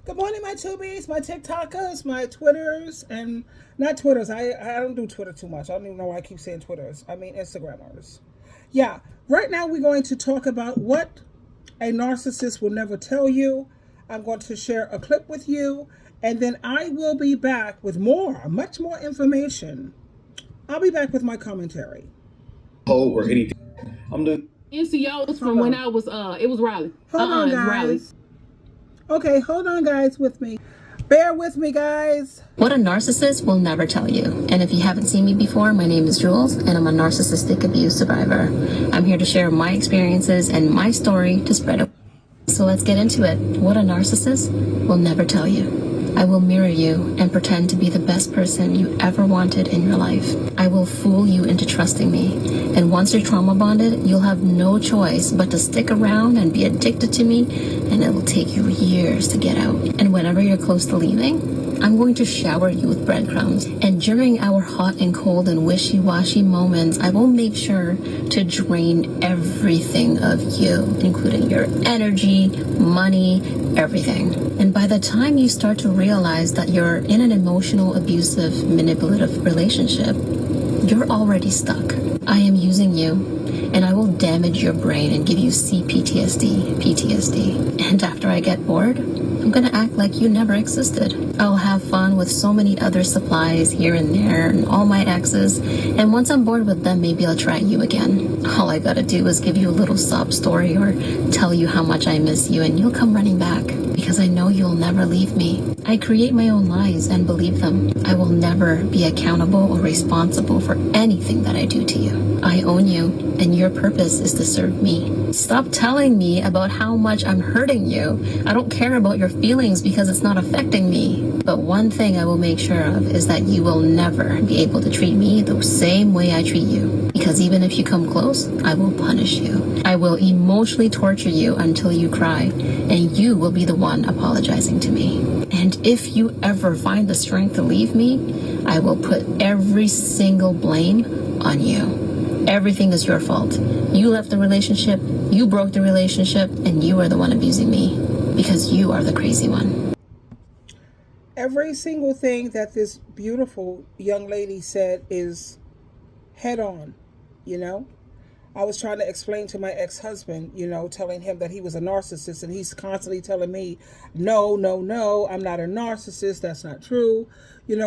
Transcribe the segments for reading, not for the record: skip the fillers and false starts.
Good morning, my tubies, my TikTokers, my Twitters, and not Twitters. I don't do Twitter too much. I don't even know why I keep saying Twitters. I mean Instagrammers. Yeah, right now we're going to talk about what a narcissist will never tell you. I'm going to share a clip with you, and then I will be back with much more information. I'll be back with my commentary. Or anything. I'm the NCOs from when I was it was Riley. Hold on, It was Riley. guys. Okay, hold on, guys, with me. Bear with me, guys. What a narcissist will never tell you. And if you haven't seen me before, my name is Jules, and I'm a narcissistic abuse survivor. I'm here to share my experiences and my story to spread it. So let's get into it. What a narcissist will never tell you. I will mirror you and pretend to be the best person you ever wanted in your life. I will fool you into trusting me. And once you're trauma bonded, you'll have no choice but to stick around and be addicted to me, and it will take you years to get out. And whenever you're close to leaving, I'm going to shower you with breadcrumbs. And during our hot and cold and wishy-washy moments, I will make sure to drain everything of you, including your energy, money, everything. And by the time you start to realize that you're in an emotional, abusive, manipulative relationship, you're already stuck. I am using you, and I will damage your brain and give you CPTSD, PTSD. And after I get bored, I'm gonna act like you never existed. I'll have fun with so many other supplies here and there and all my exes, and once I'm bored with them, maybe I'll try you again. All I gotta do is give you a little sob story or tell you how much I miss you, and you'll come running back because I know you'll never leave me. I create my own lies and believe them. I will never be accountable or responsible for anything that I do to you. I own you, and your purpose is to serve me. Stop telling me about how much I'm hurting you. I don't care about your feelings because it's not affecting me. But one thing I will make sure of is that you will never be able to treat me the same way I treat you. Because even if you come close, I will punish you. I will emotionally torture you until you cry, and you will be the one apologizing to me. And if you ever find the strength to leave me, I will put every single blame on you. Everything is your fault. You left the relationship, you broke the relationship, and you are the one abusing me because you are the crazy one. Every single thing that this beautiful young lady said is head on, you know? I was trying to explain to my ex-husband, telling him that he was a narcissist, and he's constantly telling me, no, I'm not a narcissist. That's not true.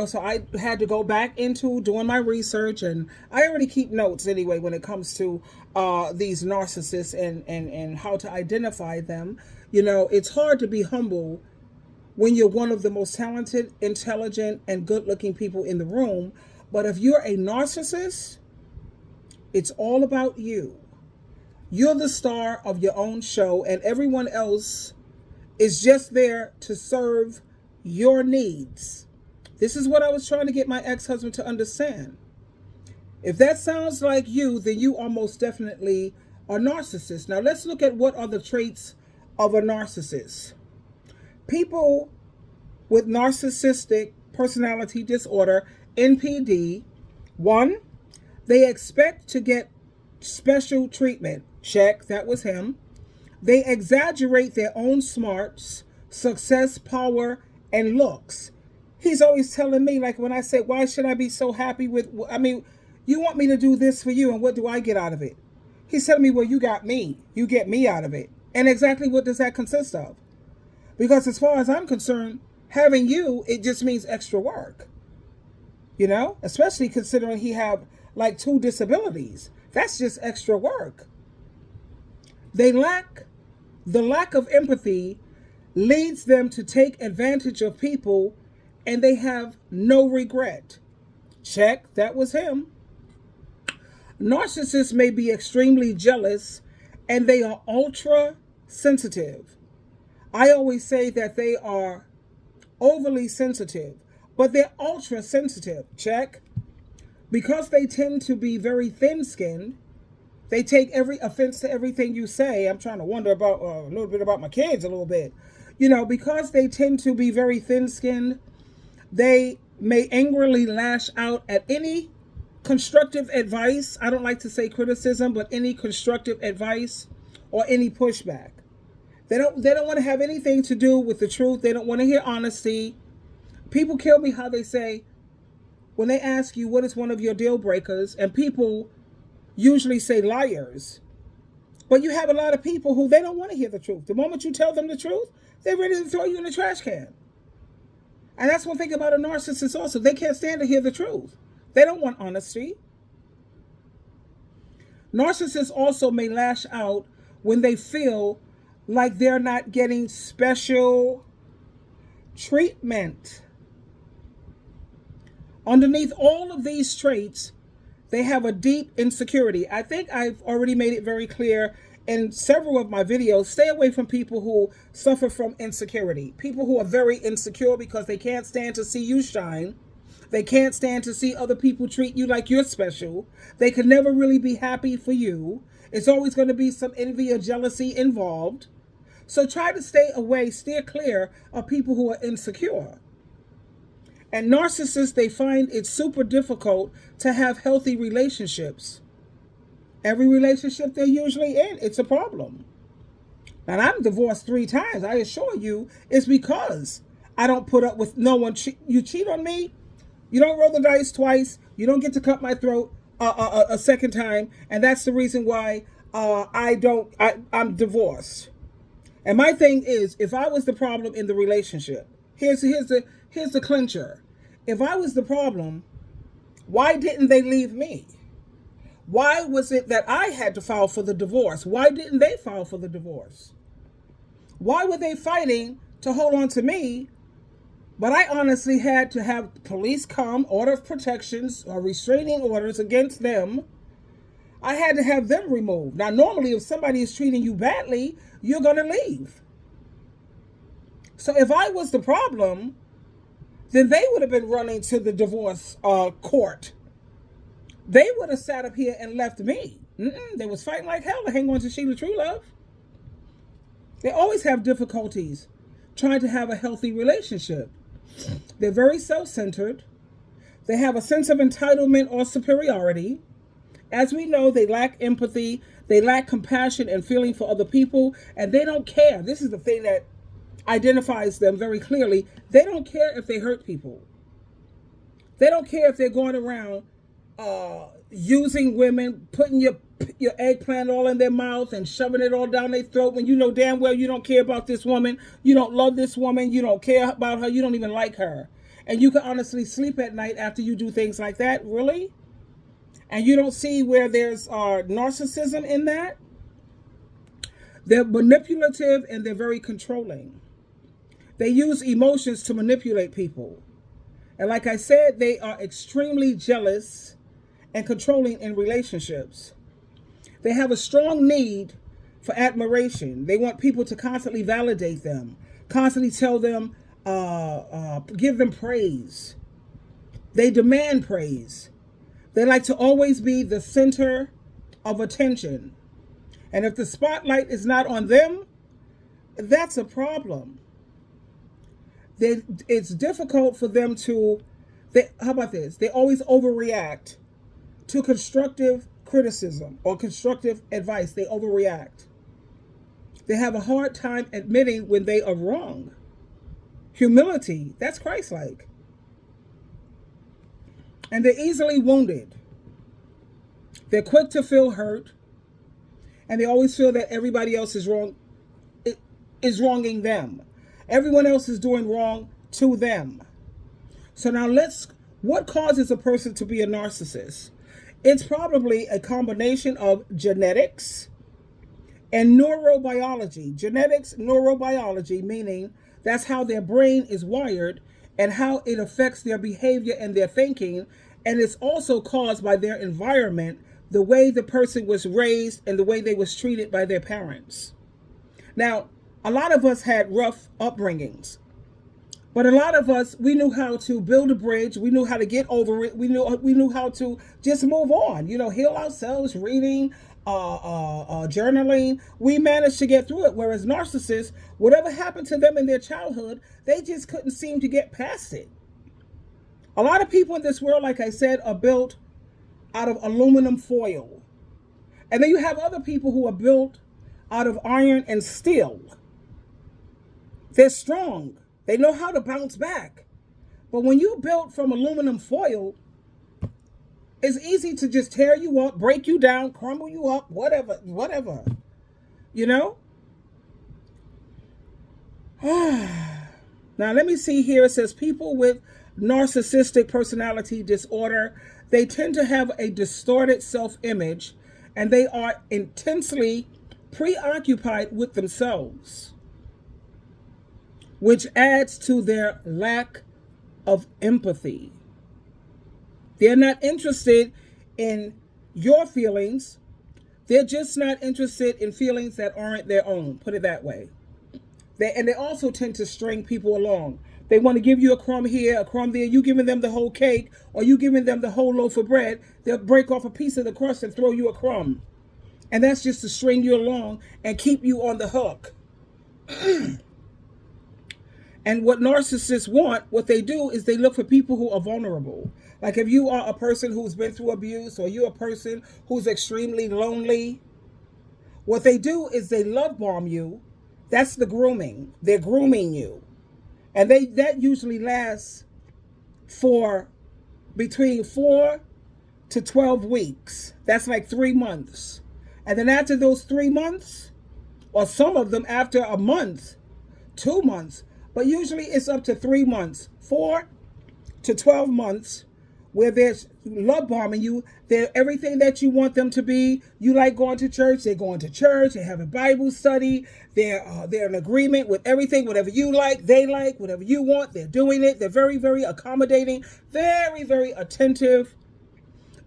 So I had to go back into doing my research, and I already keep notes anyway when it comes to these narcissists and how to identify them. It's hard to be humble when you're one of the most talented, intelligent, and good-looking people in the room. But if you're a narcissist, it's all about you. You're the star of your own show, and everyone else is just there to serve your needs. This is what I was trying to get my ex-husband to understand. If that sounds like you, then you are most definitely a narcissist. Now let's look at what are the traits of a narcissist. People with narcissistic personality disorder, NPD, 1, they expect to get special treatment. Check, that was him. They exaggerate their own smarts, success, power, and looks. He's always telling me, like when I say, why should I be so happy with, you want me to do this for you, and what do I get out of it? He's telling me, well, you got me. You get me out of it. And exactly what does that consist of? Because as far as I'm concerned, having you, it just means extra work. Especially considering he have like 2 disabilities. That's just extra work. The lack of empathy leads them to take advantage of people, and they have no regret. Check, that was him. Narcissists may be extremely jealous, and they are ultra sensitive. I always say that they are overly sensitive, but they're ultra sensitive. Check. Because they tend to be very thin-skinned, they take every offense to everything you say. I'm trying to wonder about a little bit about my kids a little bit. Because they tend to be very thin-skinned, they may angrily lash out at any constructive advice. I don't like to say criticism, but any constructive advice or any pushback. They don't want to have anything to do with the truth. They don't want to hear honesty. People kill me how they say, when they ask you what is one of your deal breakers, and people usually say liars. But you have a lot of people who they don't want to hear the truth. The moment you tell them the truth, they're ready to throw you in the trash can. And that's one thing about a narcissist also. They can't stand to hear the truth. They don't want honesty. Narcissists also may lash out when they feel like they're not getting special treatment. Underneath all of these traits, they have a deep insecurity. I think I've already made it very clear in several of my videos. Stay away from people who suffer from insecurity. People who are very insecure because they can't stand to see you shine. They can't stand to see other people treat you like you're special. They can never really be happy for you. It's always going to be some envy or jealousy involved. So try to stay away, steer clear of people who are insecure. And narcissists, they find it super difficult to have healthy relationships. Every relationship they're usually in, it's a problem. And I'm divorced 3 times. I assure you, it's because I don't put up with no one. You cheat on me, you don't roll the dice twice. You don't get to cut my throat a second time. And that's the reason why I'm divorced. And my thing is, if I was the problem in the relationship, here's the clincher. If I was the problem, why didn't they leave me? Why was it that I had to file for the divorce? Why didn't they file for the divorce? Why were they fighting to hold on to me? But I honestly had to have police come, order of protections or restraining orders against them. I had to have them removed. Now, normally, if somebody is treating you badly, you're going to leave. So if I was the problem, then they would have been running to the divorce court. They would have sat up here and left me. They was fighting like hell to hang on to SheilaTruelove. They always have difficulties trying to have a healthy relationship. They're very self-centered. They have a sense of entitlement or superiority. As we know, they lack empathy. They lack compassion and feeling for other people. And they don't care. This is the thing that identifies them very clearly. They don't care if they hurt people. They don't care if they're going around using women, putting your eggplant all in their mouth and shoving it all down their throat when you know damn well you don't care about this woman. You don't love this woman. You don't care about her. You don't even like her. And you can honestly sleep at night after you do things like that. Really? And you don't see where there's narcissism in that? They're manipulative and they're very controlling. They use emotions to manipulate people. And like I said, they are extremely jealous and controlling in relationships. They have a strong need for admiration. They want people to constantly validate them, constantly tell them, give them praise. They demand praise. They like to always be the center of attention. And if the spotlight is not on them, that's a problem. It's difficult for them to, how about this? They always overreact to constructive criticism or constructive advice. They overreact. They have a hard time admitting when they are wrong. Humility, that's Christ-like. And they're easily wounded. They're quick to feel hurt. And they always feel that everybody else is wronging them. Everyone else is doing wrong to them. So now what causes a person to be a narcissist? It's probably a combination of genetics and neurobiology. Genetics, neurobiology, meaning that's how their brain is wired and how it affects their behavior and their thinking. And it's also caused by their environment, the way the person was raised and the way they was treated by their parents. Now, a lot of us had rough upbringings, but a lot of us, we knew how to build a bridge. We knew how to get over it. We knew how to just move on, heal ourselves, reading, journaling. We managed to get through it. Whereas narcissists, whatever happened to them in their childhood, they just couldn't seem to get past it. A lot of people in this world, like I said, are built out of aluminum foil. And then you have other people who are built out of iron and steel. They're strong. They know how to bounce back. But when you built from aluminum foil, it's easy to just tear you up, break you down, crumble you up, whatever, whatever. You know? Now, let me see here. It says people with narcissistic personality disorder, they tend to have a distorted self-image and they are intensely preoccupied with themselves, which adds to their lack of empathy. They're not interested in your feelings. They're just not interested in feelings that aren't their own. Put it that way. They also tend to string people along. They want to give you a crumb here, a crumb there. You giving them the whole cake or you giving them the whole loaf of bread. They'll break off a piece of the crust and throw you a crumb. And that's just to string you along and keep you on the hook. And what narcissists want, what they do is they look for people who are vulnerable. Like if you are a person who's been through abuse or you're a person who's extremely lonely, what they do is they love bomb you. That's the grooming. They're grooming you. And that usually lasts for between 4 to 12 weeks. That's like 3 months. And then after those 3 months, or some of them after a month, 2 months, but usually it's up to 3 months, 4 to 12 months, where they're love bombing you. They're everything that you want them to be. You like going to church, they're going to church, they have a Bible study, they're in agreement with everything, whatever you like, they like, whatever you want, they're doing it. They're very, very accommodating, very, very attentive.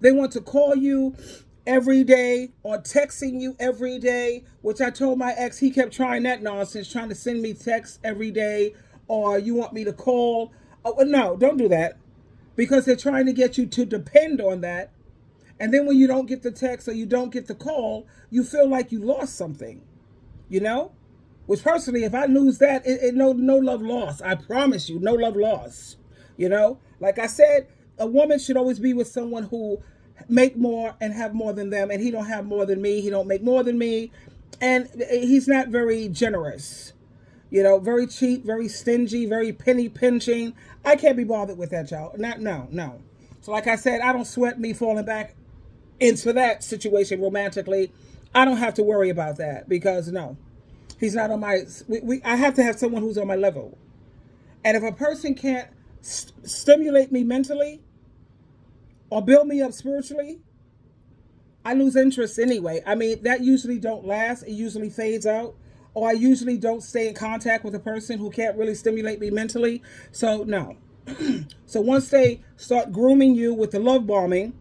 They want to call you every day or texting you every day, which I told my ex, he kept trying that nonsense, trying to send me texts every day, or you want me to call. Oh, no, don't do that. Because they're trying to get you to depend on that. And then when you don't get the text or you don't get the call, you feel like you lost something, you know? Which personally, if I lose that, no love lost. I promise you, no love lost, you know? Like I said, a woman should always be with someone who make more and have more than them. And he don't have more than me. He don't make more than me. And he's not very generous. You know, very cheap, very stingy, very penny pinching. I can't be bothered with that, y'all. No. So like I said, I don't sweat me falling back into that situation romantically. I don't have to worry about that because no, he's not on my, I have to have someone who's on my level. And if a person can't stimulate me mentally or build me up spiritually, I lose interest anyway. I mean, that usually don't last. It usually fades out. Or I usually don't stay in contact with a person who can't really stimulate me mentally. So no. So once they start grooming you with the love bombing,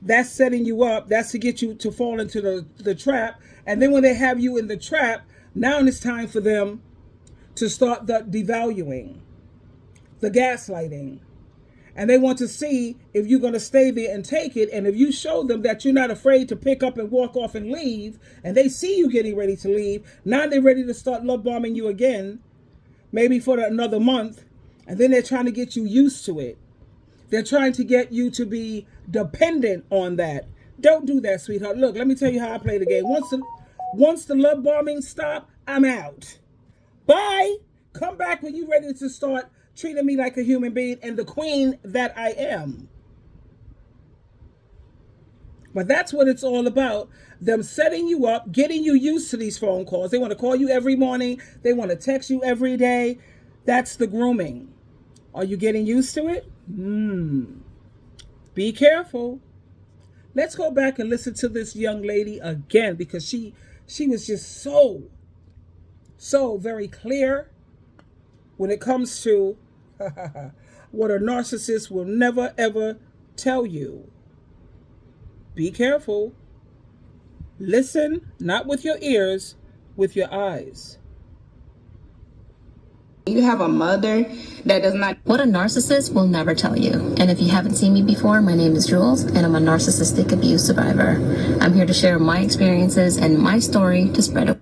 that's setting you up. That's to get you to fall into the trap. And then when they have you in the trap, now it's time for them to start the devaluing, the gaslighting. And they want to see if you're going to stay there and take it. And if you show them that you're not afraid to pick up and walk off and leave, and they see you getting ready to leave, now they're ready to start love bombing you again, maybe for another month. And then they're trying to get you used to it. They're trying to get you to be dependent on that. Don't do that, sweetheart. Look, let me tell you how I play the game. Once the love bombing stop, I'm out. Bye. Come back when you're ready to start treating me like a human being and the queen that I am. But that's what it's all about. Them setting you up, getting you used to these phone calls. They want to call you every morning. They want to text you every day. That's the grooming. Are you getting used to it? Be careful. Let's go back and listen to this young lady again because she was just so very clear when it comes to what a narcissist will never, ever tell you. Be careful. Listen, not with your ears, with your eyes. You have a mother that does not. What a narcissist will never tell you. And if you haven't seen me before, my name is Jules, and I'm a narcissistic abuse survivor. I'm here to share my experiences and my story to spread it.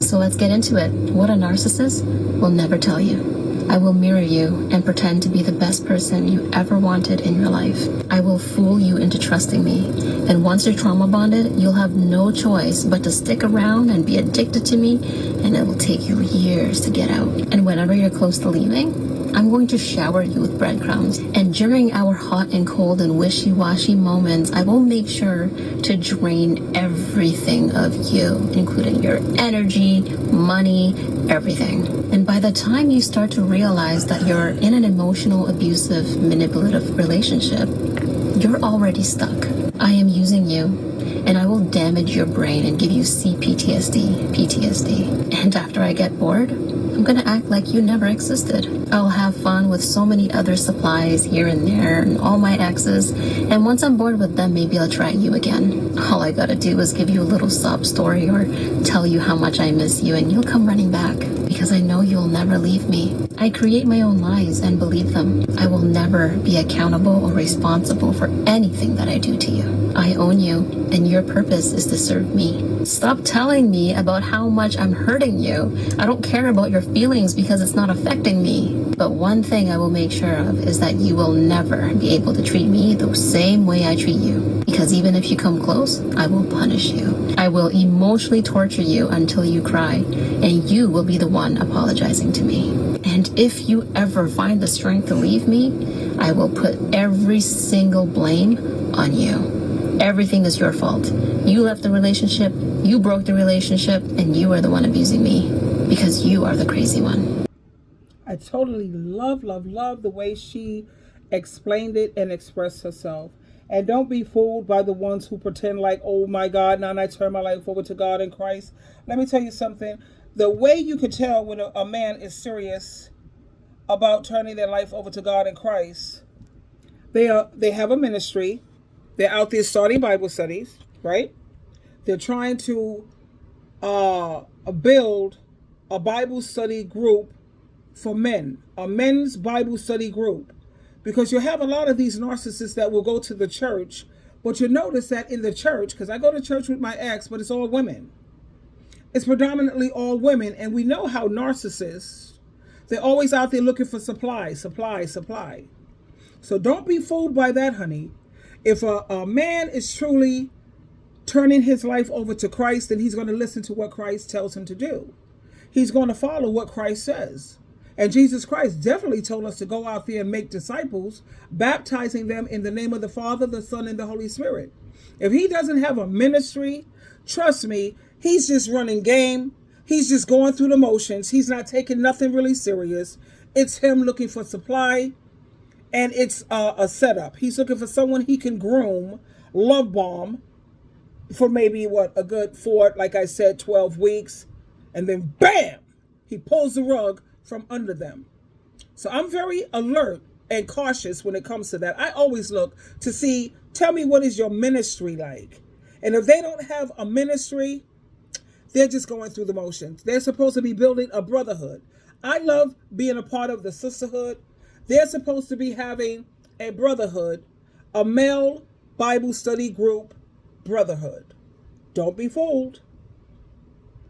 So let's get into it. What a narcissist will never tell you. I will mirror you and pretend to be the best person you ever wanted in your life. I will fool you into trusting me. And once you're trauma bonded, you'll have no choice but to stick around and be addicted to me, and it will take you years to get out. And whenever you're close to leaving, I'm going to shower you with breadcrumbs. And during our hot and cold and wishy-washy moments, I will make sure to drain everything of you, including your energy, money, everything. And by the time you start to realize that you're in an emotional, abusive, manipulative relationship, you're already stuck. I am using you, and I will damage your brain and give you CPTSD, PTSD. And after I get bored, I'm gonna act like you never existed. I'll have fun with so many other supplies here and there and all my exes, and once I'm bored with them, maybe I'll try you again. All I gotta do is give you a little sob story or tell you how much I miss you, and you'll come running back because I know you'll never leave me. I create my own lies and believe them. I will never be accountable or responsible for anything that I do to you. I own you, and your purpose is to serve me. Stop telling me about how much I'm hurting you. I don't care about your feelings because it's not affecting me. But one thing I will make sure of is that you will never be able to treat me the same way I treat you. Because even if you come close, I will punish you. I will emotionally torture you until you cry, and you will be the one apologizing to me. And if you ever find the strength to leave me, I will put every single blame on you. Everything is your fault. You left the relationship, you broke the relationship, and you are the one abusing me because you are the crazy one. I totally love the way she explained it and expressed herself. And don't be fooled by the ones who pretend like, oh my God, now I turn my life over to God in Christ. Let me tell you something. The way you can tell when a man is serious about turning their life over to God in Christ, they have a ministry. They're out there starting Bible studies, right? They're trying to build a Bible study group for men, a men's Bible study group. Because you have a lot of these narcissists that will go to the church, but you notice that in the church, because I go to church with my ex, but it's all women. It's predominantly all women, and we know how narcissists, they're always out there looking for supply. So don't be fooled by that, honey. If a man is truly turning his life over to Christ, then he's going to listen to what Christ tells him to do. He's going to follow what Christ says. And Jesus Christ definitely told us to go out there and make disciples, baptizing them in the name of the Father, the Son, and the Holy Spirit. If he doesn't have a ministry, trust me, he's just running game. He's just going through the motions. He's not taking nothing really serious. It's him looking for supply, and it's a setup. He's looking for someone he can groom, love bomb, for maybe, a good 12 weeks. And then, bam, he pulls the rug from under them. So I'm very alert and cautious when it comes to that. I always look to see, tell me, what is your ministry like? And if they don't have a ministry, they're just going through the motions. They're supposed to be building a brotherhood. I love being a part of the sisterhood. They're supposed to be having a brotherhood, a male Bible study group brotherhood. Don't be fooled.